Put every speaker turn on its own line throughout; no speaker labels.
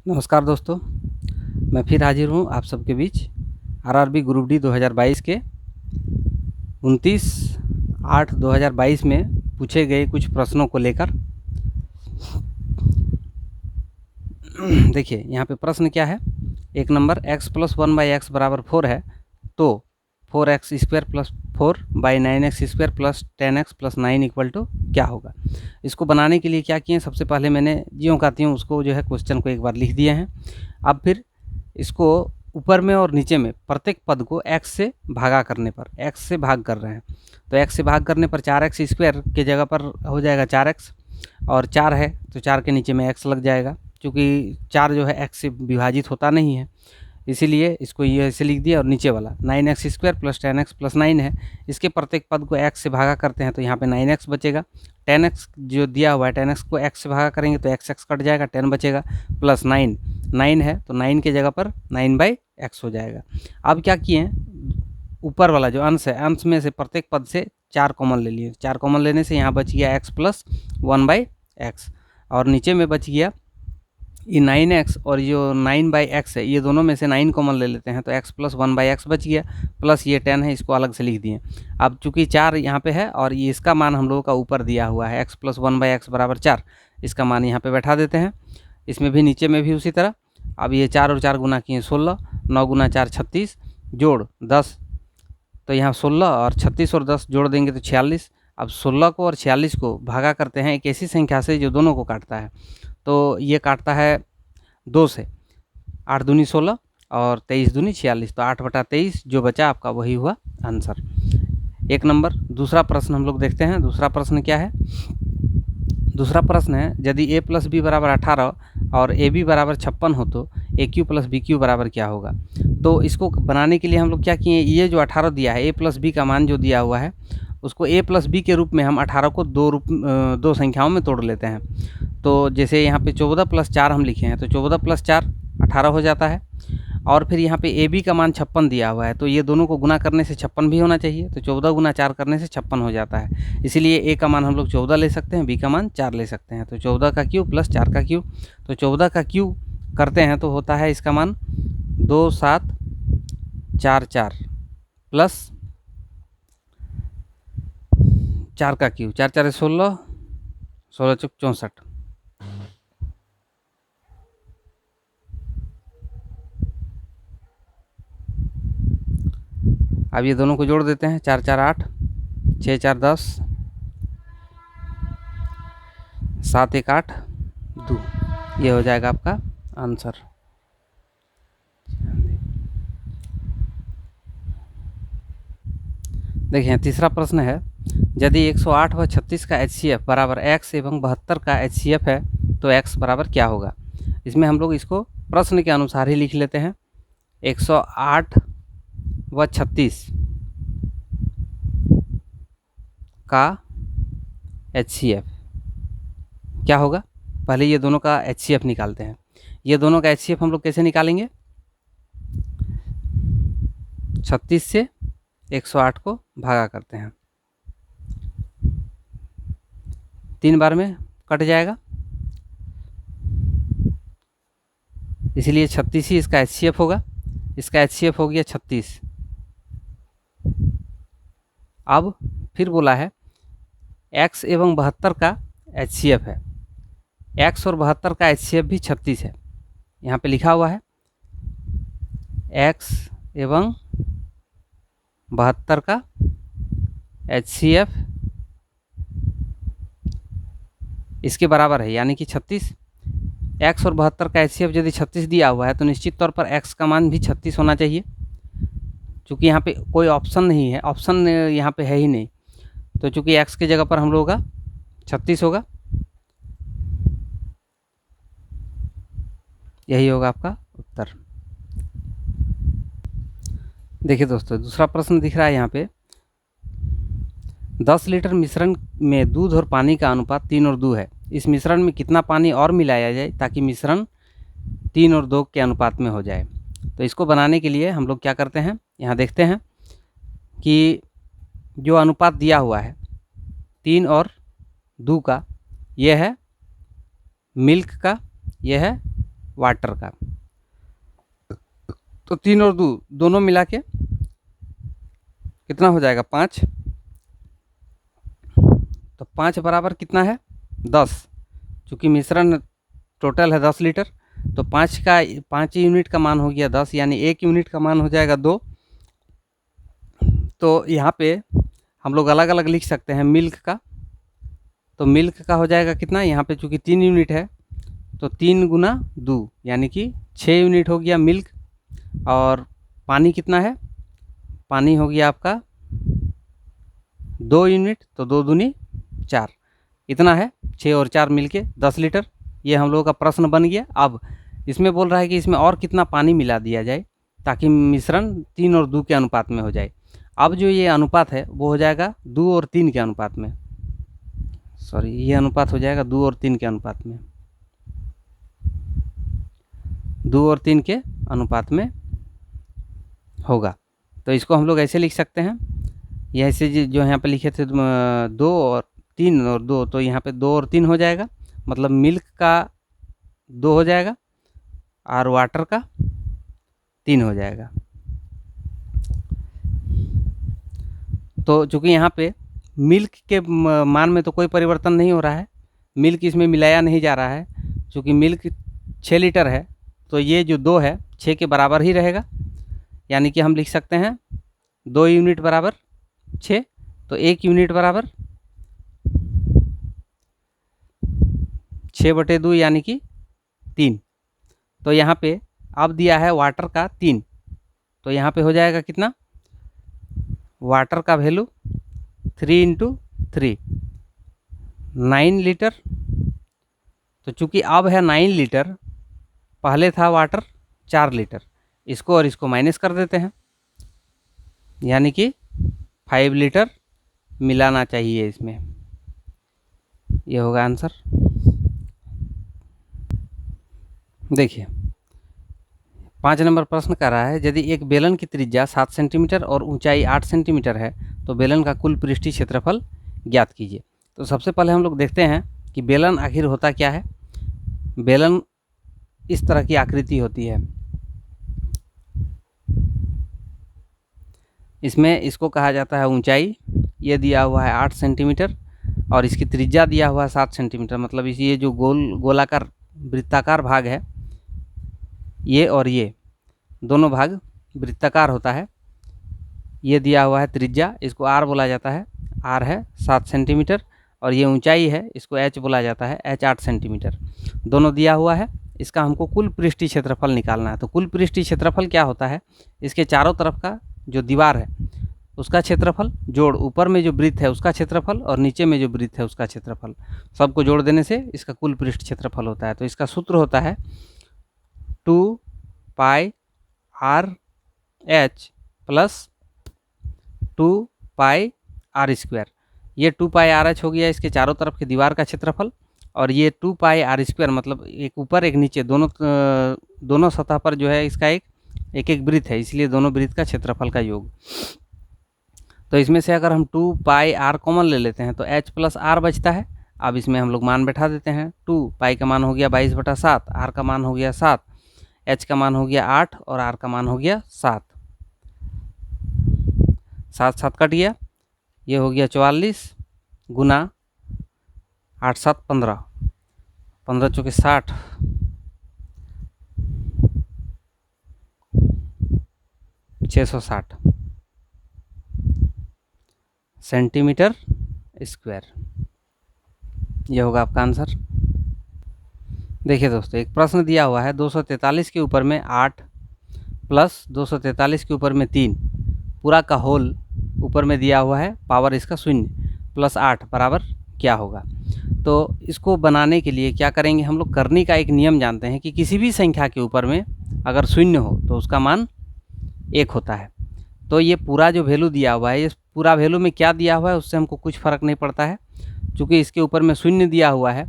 नमस्कार दोस्तों, मैं फिर हाजिर हूँ आप सबके बीच आरआरबी ग्रुप डी 2022 के 29/8/2022 में पूछे गए कुछ प्रश्नों को लेकर। देखिए यहाँ पे प्रश्न क्या है। एक नंबर x + 1/x = 4 है, तो 4x² + 4/9x² + 10x + 9 = क्या होगा। इसको बनाने के लिए क्या किए, सबसे पहले मैंने ज्यों का त्यों उसको जो है क्वेश्चन को एक बार लिख दिए हैं। अब फिर इसको ऊपर में और नीचे में प्रत्येक पद को x से भागा करने पर, x से भाग कर रहे हैं, तो x से भाग करने पर 4x² के जगह पर हो जाएगा 4x, और 4 है तो 4 के नीचे में x लग जाएगा, क्योंकि 4 जो है x से विभाजित होता नहीं है, इसीलिए इसको ये ऐसे लिख दिया। और नीचे वाला 9x² + 10x + 9 है, इसके प्रत्येक पद को x से भागा करते हैं तो यहाँ पे 9x बचेगा। 10x जो दिया हुआ है, 10x को x से भागा करेंगे तो x कट जाएगा, 10 बचेगा, प्लस 9 है तो 9 के जगह पर 9/x हो जाएगा। अब क्या किए, ऊपर वाला जो अंश है, अंश में से प्रत्येक पद से 4 कॉमन ले लिए। 4 कॉमन लेने से यहाँ बच गया x + 1/x, और नीचे में बच गया ये 9x, और जो 9/x है ये दोनों में से 9 कॉमन ले लेते हैं तो x + 1/x बच गया, प्लस ये 10 है, इसको अलग से लिख दिए। अब चूंकि 4 यहाँ पे है और ये इसका मान हम लोगों का ऊपर दिया हुआ है, x + 1/x = 4, इसका मान यहाँ पे बैठा देते हैं। इसमें भी नीचे में भी उसी तरह। अब ये 4 और 4 गुना किए 16, 9 × 4 = 36, जोड़ 10, तो यहाँ 16 और 36 और 10 जोड़ देंगे तो 46। अब 16 को और 46 को भागा करते हैं एक ऐसी संख्या से जो दोनों को काटता है, तो ये काटता है 2 से, 8 दूनी 16 और 23 दूनी 46, तो 8/23 जो बचा आपका वही हुआ आंसर। एक नंबर। दूसरा प्रश्न हम लोग देखते हैं। दूसरा प्रश्न क्या है। दूसरा प्रश्न है, यदि a + b = 18 और ab = 56 हो तो aq + bq बराबर क्या होगा। तो इसको बनाने के लिए हम लोग क्या किए, ये जो 18 दिया है, a + b का मान जो दिया हुआ है उसको a + b के रूप में हम 18 को दो संख्याओं में तोड़ लेते हैं। तो जैसे यहाँ पे 14 + 4 हम लिखे हैं, तो 14 + 4 18 हो जाता है, और फिर यहाँ पे ए बी का मान 56 दिया हुआ है, तो ये दोनों को गुना करने से 56 भी होना चाहिए, तो 14 × 4 करने से 56 हो जाता है। इसीलिए ए का मान हम लोग 14 ले सकते हैं, बी का मान 4 ले सकते हैं, तो 14 का क्यू + 4 का क्यू, तो 14 का क्यू करते हैं तो होता है इसका मान 2744 प्लस 4 का क्यू, 4 × 4 = 16, 16 × 4 = 64। अब ये दोनों को जोड़ देते हैं, 4 × 4 = 8, 6 × 4 = 10, 7 × 1 = 8, 2, ये हो जाएगा आपका आंसर। देखिए तीसरा प्रश्न है, यदि 108 व 36 का HCF बराबर x एवं 72 का HCF है तो x बराबर क्या होगा। इसमें हम लोग इसको प्रश्न के अनुसार ही लिख लेते हैं। 108 व 36 का HCF क्या होगा, पहले ये दोनों का HCF निकालते हैं। ये दोनों का HCF हम लोग कैसे निकालेंगे, 36 से 108 को भागा करते हैं, 3 बार में कट जाएगा, इसलिए 36 ही इसका HCF होगा। इसका HCF हो गया 36। अब फिर बोला है x एवं 72 का HCF है, x और 72 का HCF भी 36 है। यहाँ पे लिखा हुआ है x एवं 72 का HCF इसके बराबर है, यानी कि 36। x और 72 का HCF यदि 36 दिया हुआ है तो निश्चित तौर पर x का मान भी 36 होना चाहिए, क्योंकि यहाँ पे कोई ऑप्शन नहीं है, ऑप्शन यहाँ पे है ही नहीं, तो चूंकि x की जगह पर हम लोगों का 36 होगा, यही होगा आपका उत्तर। देखिए दोस्तों दूसरा प्रश्न दिख रहा है यहाँ पे, 10 लीटर मिश्रण में दूध और पानी का अनुपात 3 और 2 है, इस मिश्रण में कितना पानी और मिलाया जाए ताकि मिश्रण 3 और 2 के अनुपात में हो जाए। तो इसको बनाने के लिए हम लोग क्या करते हैं, यहाँ देखते हैं कि जो अनुपात दिया हुआ है 3 और 2 का, यह है मिल्क का, यह है वाटर का। तो 3 और 2 दोनों मिला के कितना हो जाएगा 5। तो 5 बराबर कितना है 10, चूँकि मिश्रण टोटल है 10 लीटर, तो 5 यूनिट का मान हो गया 10, यानी 1 यूनिट का मान हो जाएगा 2। तो यहाँ पे हम लोग अलग अलग लिख सकते हैं मिल्क का। तो मिल्क का हो जाएगा कितना, यहाँ पे चूँकि 3 यूनिट है तो 3 गुना 2 यानी कि 6 यूनिट हो गया मिल्क। और पानी कितना है, पानी हो गया आपका 2 यूनिट, तो 2 दूनी 4, इतना है 6 और 4 मिलके 10 लीटर। ये हम लोगों का प्रश्न बन गया। अब इसमें बोल रहा है कि इसमें और कितना पानी मिला दिया जाए ताकि मिश्रण 3 और 2 के अनुपात में हो जाए। अब जो ये अनुपात है वो हो जाएगा 2 और 3 के अनुपात में, सॉरी ये अनुपात हो जाएगा 2 और 3 के अनुपात में, 2 और 3 के अनुपात में होगा। तो इसको हम लोग ऐसे लिख सकते हैं, ये ऐसे जो यहाँ पे लिखे थे 2 और 3 और 2, तो यहाँ पे 2 और 3 हो जाएगा, मतलब मिल्क का 2 हो जाएगा और वाटर का 3 हो जाएगा। तो चूँकि यहाँ पे मिल्क के मान में तो कोई परिवर्तन नहीं हो रहा है, मिल्क इसमें मिलाया नहीं जा रहा है, चूँकि मिल्क 6 लीटर है तो ये जो 2 है 6 के बराबर ही रहेगा, यानी कि हम लिख सकते हैं 2 यूनिट बराबर 6, तो 1 यूनिट बराबर 6/2 यानी कि 3। तो यहाँ पे अब दिया है वाटर का 3, तो यहाँ पे हो जाएगा कितना, वाटर का वैल्यू 3 × 3 9 लीटर। तो चूँकि अब है 9 लीटर, पहले था वाटर 4 लीटर, इसको और इसको माइनस कर देते हैं, यानी कि 5 लीटर मिलाना चाहिए इसमें, ये होगा आंसर। देखिए 5 नंबर प्रश्न कर रहा है, यदि एक बेलन की त्रिज्या 7 सेंटीमीटर और ऊंचाई 8 सेंटीमीटर है तो बेलन का कुल पृष्ठीय क्षेत्रफल ज्ञात कीजिए। तो सबसे पहले हम लोग देखते हैं कि बेलन आखिर होता क्या है। बेलन इस तरह की आकृति होती है, इसमें इसको कहा जाता है ऊंचाई, ये दिया हुआ है 8 सेंटीमीटर और इसकी त्रिज्या दिया हुआ है 7 सेंटीमीटर, मतलब इस ये जो गोलाकार वृत्ताकार भाग है ये और ये दोनों भाग वृत्ताकार होता है। ये दिया हुआ है त्रिज्या, इसको आर बोला जाता है, आर है 7 सेंटीमीटर, और ये ऊंचाई है, इसको एच बोला जाता है, एच 8 सेंटीमीटर, दोनों दिया हुआ है। इसका हमको कुल पृष्ठीय क्षेत्रफल निकालना है। तो कुल पृष्ठीय क्षेत्रफल क्या होता है, इसके चारों तरफ का जो दीवार है उसका क्षेत्रफल जोड़ ऊपर में जो वृत्त है उसका क्षेत्रफल और नीचे में जो वृत्त है उसका क्षेत्रफल, सबको जोड़ देने से इसका कुल पृष्ठ क्षेत्रफल होता है। तो इसका सूत्र होता है 2πr/h + 2πr²। ये 2πrh हो गया इसके चारों तरफ के दीवार का क्षेत्रफल, और ये 2πr² मतलब एक ऊपर एक नीचे दोनों सतह पर जो है इसका एक एक वृत्त है, इसलिए दोनों वृत्त का क्षेत्रफल का योग। तो इसमें से अगर हम 2πr कॉमन ले लेते हैं तो h + r बचता है। अब इसमें हम लोग मान बैठा देते हैं, 2π का मान हो गया 22/7, r का मान हो गया 7, h का मान हो गया 8 और r का मान हो गया 7, 7 7 कट गया, ये हो गया 44 गुना 8 7 15, 15 चौके 60, 660 सेंटीमीटर स्क्वायर, ये होगा आपका आंसर। देखिए दोस्तों, एक प्रश्न दिया हुआ है 243 के ऊपर में 8 प्लस 243 के ऊपर में 3 पूरा का होल ऊपर में दिया हुआ है, पावर इसका 0 + 8 बराबर क्या होगा। तो इसको बनाने के लिए क्या करेंगे हम लोग, करनी का एक नियम जानते हैं कि किसी भी संख्या के ऊपर में अगर 0 हो तो उसका मान 1 होता है। तो ये पूरा जो वैल्यू दिया हुआ है, इस पूरा वैल्यू में क्या दिया हुआ है उससे हमको कुछ फ़र्क नहीं पड़ता है, चूँकि इसके ऊपर में 0 दिया हुआ है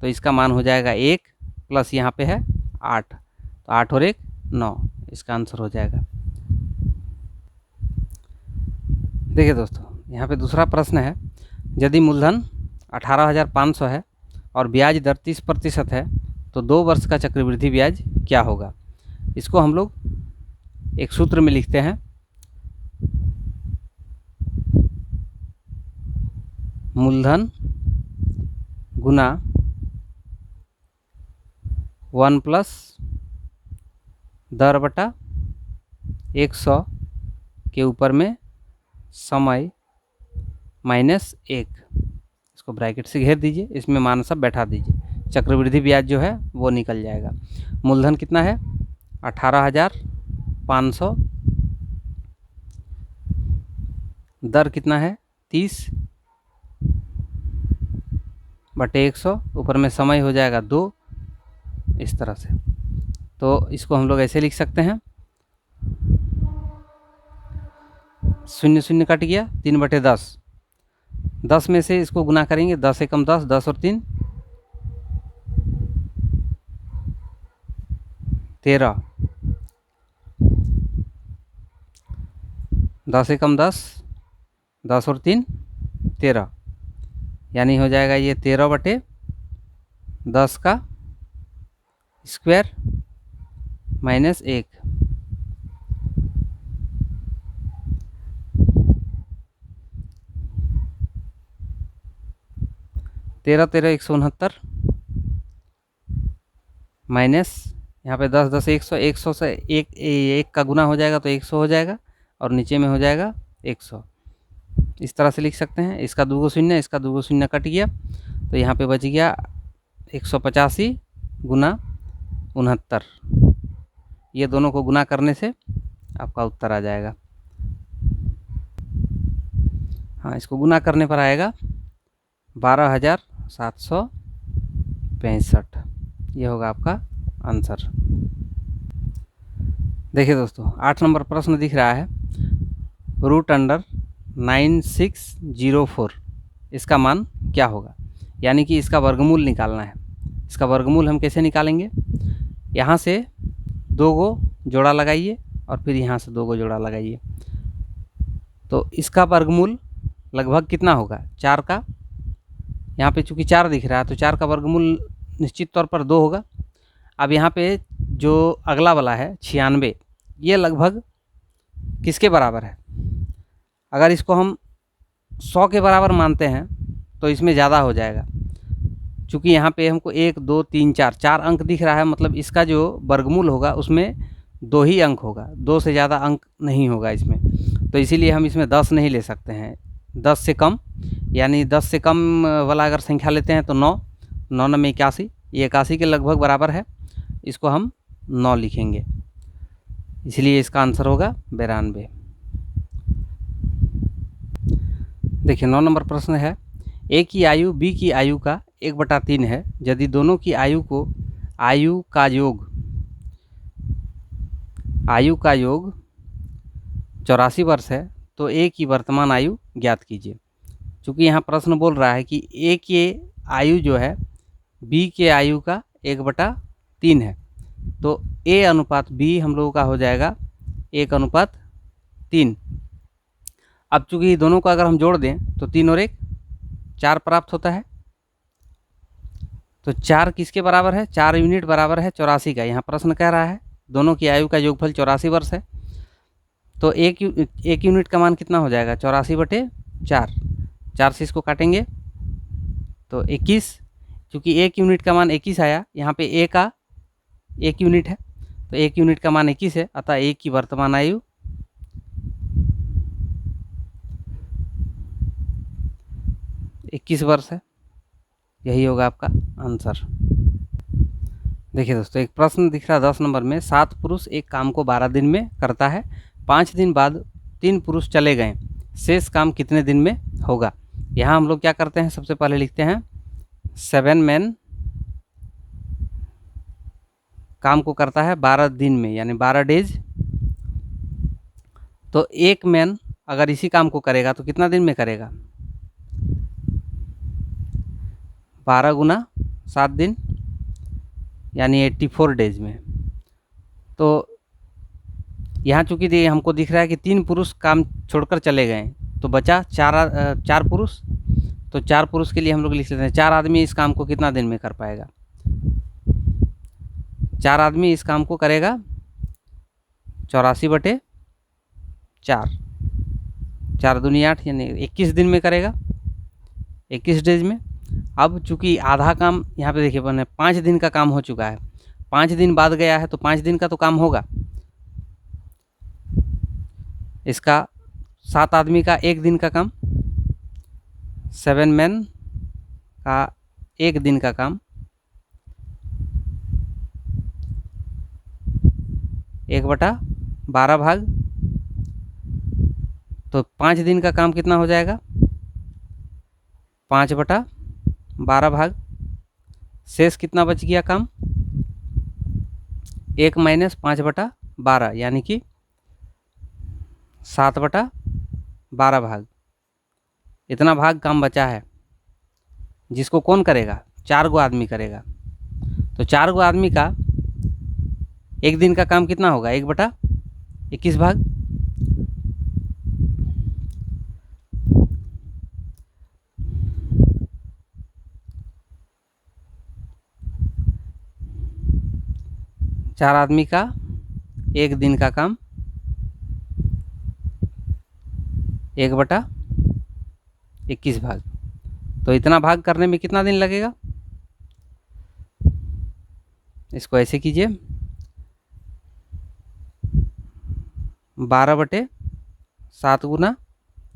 तो इसका मान हो जाएगा 1 प्लस यहाँ पे है 8, तो 8 और 1 9, इसका आंसर हो जाएगा। देखिए दोस्तों, यहाँ पे दूसरा प्रश्न है, यदि मूलधन 18,500 है और ब्याज दर 30% है तो 2 वर्ष का चक्रवृद्धि ब्याज क्या होगा। इसको हम लोग एक सूत्र में लिखते हैं, मूलधन गुना 1 प्लस दर बटा 100 के ऊपर में समय माइनस 1। इसको ब्रैकेट से घेर दीजिए, इसमें मान सब बैठा दीजिए, चक्रवृद्धि ब्याज जो है वो निकल जाएगा। मूलधन कितना है 18,500, दर कितना है 30 बटे 100, ऊपर में समय हो जाएगा 2, इस तरह से। तो इसको हम लोग ऐसे लिख सकते हैं, 0 0 कट गया, 3 बटे 10, 10 में से इसको गुना करेंगे, 10 एकम 10, 10 और 3 13, 10 एकम 10, 10 और 3 13, यानी हो जाएगा ये 13 बटे 10 का स्क्वायर माइनस 1। तेरह 169 माइनस यहाँ पे 10 10 100, 100 से एक का गुना हो जाएगा तो 100 हो जाएगा, और नीचे में हो जाएगा 100। इस तरह से लिख सकते हैं। इसका 2 शून्य, इसका 2 शून्य कट गया, तो यहाँ पे बच गया 185 गुना 69। ये दोनों को गुना करने से आपका उत्तर आ जाएगा। हाँ, इसको गुना करने पर आएगा 12,765। ये होगा आपका आंसर। देखिए दोस्तों, 8 नंबर प्रश्न दिख रहा है, √9604, इसका मान क्या होगा, यानी कि इसका वर्गमूल निकालना है। इसका वर्गमूल हम कैसे निकालेंगे, यहाँ से 2 को जोड़ा लगाइए और फिर यहाँ से 2 को जोड़ा लगाइए, तो इसका वर्गमूल लगभग कितना होगा 4 का, यहाँ पे चूँकि 4 दिख रहा है तो 4 का वर्गमूल निश्चित तौर पर 2 होगा। अब यहाँ पे जो अगला वाला है 96, ये लगभग किसके बराबर है, अगर इसको हम 100 के बराबर मानते हैं तो इसमें ज़्यादा हो जाएगा, चूँकि यहाँ पे हमको 1 2 3 4 अंक दिख रहा है, मतलब इसका जो वर्गमूल होगा उसमें 2 ही अंक होगा, 2 से ज़्यादा अंक नहीं होगा इसमें। तो इसीलिए हम इसमें 10 नहीं ले सकते हैं, 10 से कम, यानी 10 से कम वाला अगर संख्या लेते हैं तो 9 9 में 81, ये 81 के लगभग बराबर है, इसको हम 9 लिखेंगे, इसलिए इसका आंसर होगा 92। देखिए 9 नंबर प्रश्न है, ए की आयु बी की आयु का 1/3 है, यदि दोनों की आयु का योग 84 वर्ष है तो ए की वर्तमान आयु ज्ञात कीजिए। चूँकि यहाँ प्रश्न बोल रहा है कि ए की आयु जो है बी के आयु का 1/3 है, तो ए अनुपात बी हम लोगों का हो जाएगा 1/3। अब चूँकि दोनों को अगर हम जोड़ दें तो 3 और 1 4 प्राप्त होता है, तो 4 किसके बराबर है, 4 यूनिट बराबर है 84 का। यहाँ प्रश्न कह रहा है दोनों की आयु का योगफल 84 वर्ष है, तो एक यूनिट का मान कितना हो जाएगा 84/4, 4 से इसको काटेंगे तो 21, क्योंकि 1 यूनिट का मान 21 आया, यहाँ पे ए का 1 यूनिट है तो 1 यूनिट का मान 21 है, अतः ए की वर्तमान आयु 21 वर्ष है। यही होगा आपका आंसर। देखिए दोस्तों, एक प्रश्न दिख रहा है 10 नंबर में, 7 पुरुष एक काम को 12 दिन में करता है, 5 दिन बाद 3 पुरुष चले गए, शेष काम कितने दिन में होगा। यहाँ हम लोग क्या करते हैं, सबसे पहले लिखते हैं 7 मैन काम को करता है 12 दिन में, यानी 12 डेज, तो एक मैन अगर इसी काम को करेगा तो कितना दिन में करेगा, 12 गुना 7 दिन, यानी 84 डेज में। तो यहाँ चूँकि हमको दिख रहा है कि 3 पुरुष काम छोड़कर चले गए, तो बचा 4 पुरुष, तो 4 पुरुष के लिए हम लोग लिख लेते हैं 4 आदमी इस काम को कितना दिन में कर पाएगा, 4 आदमी इस काम को करेगा 84/4, 4 दूनी 8 यानी 21 दिन में करेगा, 21 डेज में। अब चूंकि आधा काम यहाँ पे देखिए बने 5 दिन का काम हो चुका है, 5 दिन बाद गया है तो 5 दिन का तो काम होगा। इसका 7 आदमी का 1 दिन का काम, 7 मैन का 1 दिन का काम, 1/12 भाग, तो 5 दिन का काम कितना हो जाएगा, 5/12 भाग। शेष कितना बच गया काम, 1 माइनस 5/12 यानी कि 7/12 भाग। इतना भाग काम बचा है, जिसको कौन करेगा, 4 गो आदमी करेगा। तो 4 गो आदमी का 1 दिन का काम कितना होगा, 1/21 भाग। चार आदमी का 1 दिन का काम 1/21 भाग। तो इतना भाग करने में कितना दिन लगेगा, इसको ऐसे कीजिए, 12/7 गुना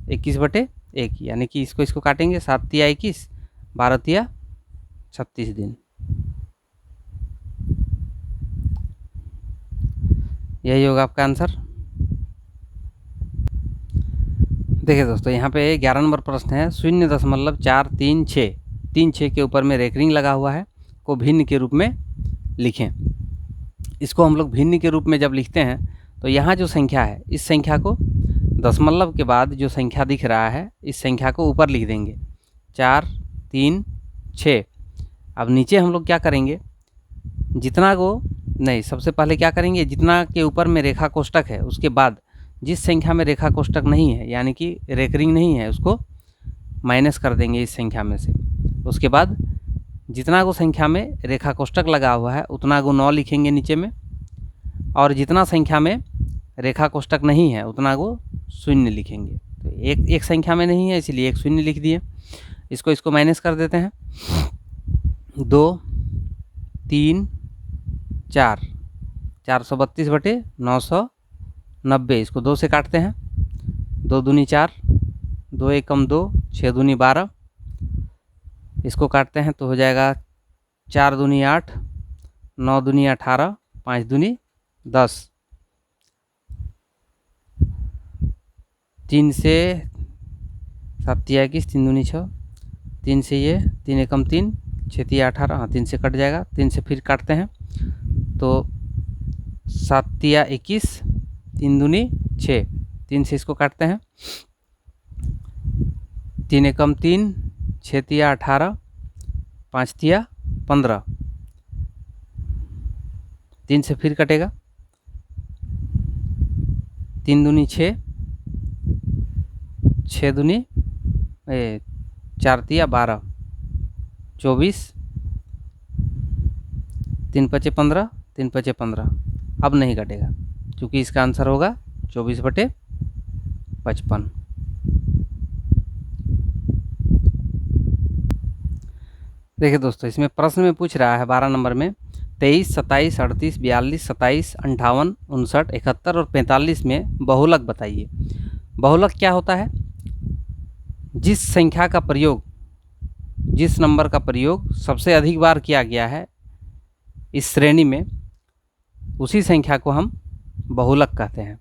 21/1 यानी कि इसको काटेंगे, 7 तिया 21, 12 तिया 36 दिन। यही होगा आपका आंसर। देखिए दोस्तों, यहाँ पे 11 नंबर प्रश्न है, 0.436 36 के ऊपर में रेकरिंग लगा हुआ है को भिन्न के रूप में लिखें। इसको हम लोग भिन्न के रूप में जब लिखते हैं तो यहाँ जो संख्या है, इस संख्या को दशमलव के बाद जो संख्या दिख रहा है, इस संख्या को ऊपर लिख देंगे, 4 3 6। अब नीचे हम लोग क्या करेंगे, जितना को नहीं, सबसे पहले क्या करेंगे, जितना के ऊपर में रेखा कोष्टक है उसके बाद जिस संख्या में रेखा कोष्टक नहीं है यानी कि रेकरिंग नहीं है, उसको माइनस कर देंगे इस संख्या में से। उसके बाद जितना को संख्या में रेखा कोष्टक लगा हुआ है उतना को 9 लिखेंगे नीचे में, और जितना संख्या में रेखा कोष्टक नहीं है उतना को 0 लिखेंगे। तो एक संख्या में नहीं है इसलिए 1 0 लिख दिए। इसको माइनस कर देते हैं, 2 3 4, 432/990, इसको 2 से काटते हैं, 2 दूनी 4, 2 एकम 2, 6 दूनी 12, इसको काटते हैं तो हो जाएगा 4 दूनी 8, 9 दूनी 18, 5 दूनी 10, 3 से 7 तिया 21, 3 दूनी 6, 3 से ये 3 एकम 3, 6 तिया 18, हाँ 3 से कट जाएगा, 3 से फिर काटते हैं तो 7 तिया 21, 3 दूनी 6, 3 से इसको काटते हैं, 3 एकम 3, 6 तिया 18, 5 तिया 15, 3 से फिर कटेगा, 3 दूनी 6, 6 दूनी 4 तिया 12, 24, 3 पचे 15, 3 पचे 15। अब नहीं कटेगा क्योंकि इसका आंसर होगा 24/55। देखिए दोस्तों, इसमें प्रश्न में पूछ रहा है 12 नंबर में 23, 27, 38, 42, 27, 58, 59, 71 और 45 में बहुलक बताइए। बहुलक क्या होता है, जिस संख्या का प्रयोग, जिस नंबर का प्रयोग सबसे अधिक बार किया गया है इस श्रेणी में, उसी संख्या को हम बहुलक कहते हैं।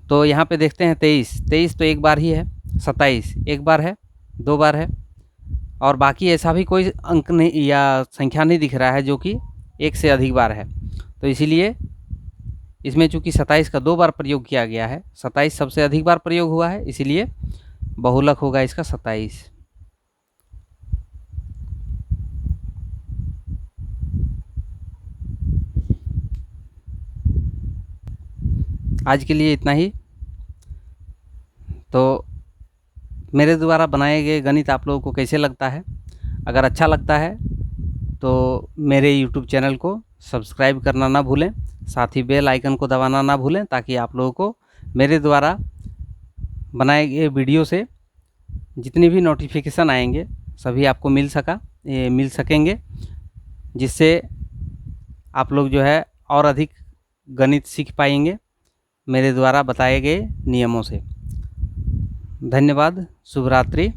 तो यहाँ पे देखते हैं 23 तो एक बार ही है, 27 एक बार है, 2 बार है, और बाकी ऐसा भी कोई अंक नहीं या संख्या नहीं दिख रहा है जो कि 1 से अधिक बार है। तो इसीलिए इसमें चूँकि 27 का 2 बार प्रयोग किया गया है, 27 सबसे अधिक बार प्रयोग हुआ है, इसीलिए बहुलक होगा इसका 27। आज के लिए इतना ही। तो मेरे द्वारा बनाए गए गणित आप लोगों को कैसे लगता है, अगर अच्छा लगता है तो मेरे YouTube चैनल को सब्सक्राइब करना ना भूलें, साथ ही बेल आइकन को दबाना ना भूलें, ताकि आप लोगों को मेरे द्वारा बनाए गए वीडियो से जितनी भी नोटिफिकेशन आएंगे सभी आपको मिल सकेंगे, जिससे आप लोग जो है और अधिक गणित सीख पाएंगे मेरे द्वारा बताए गए नियमों से। धन्यवाद। शुभ रात्रि।